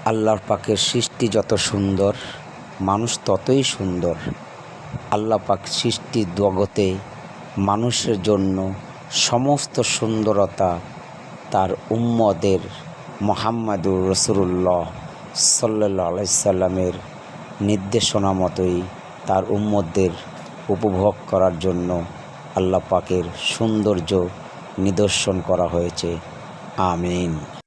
আল্লাহর পাকের সৃষ্টি যত সুন্দর, মানুষ ততই সুন্দর। আল্লাহ পাক সৃষ্টি জগতে মানুষের জন্য সমস্ত সুন্দরতা তার উম্মদের মুহাম্মাদুর রাসূলুল্লাহ সাল্লাল্লাহু আলাইহি সাল্লামের নির্দেশনা মতোই তার উম্মতদের উপভোগ করার জন্য আল্লাহ পাকের সৌন্দর্য নিদর্শন করা হয়েছে। আমিন।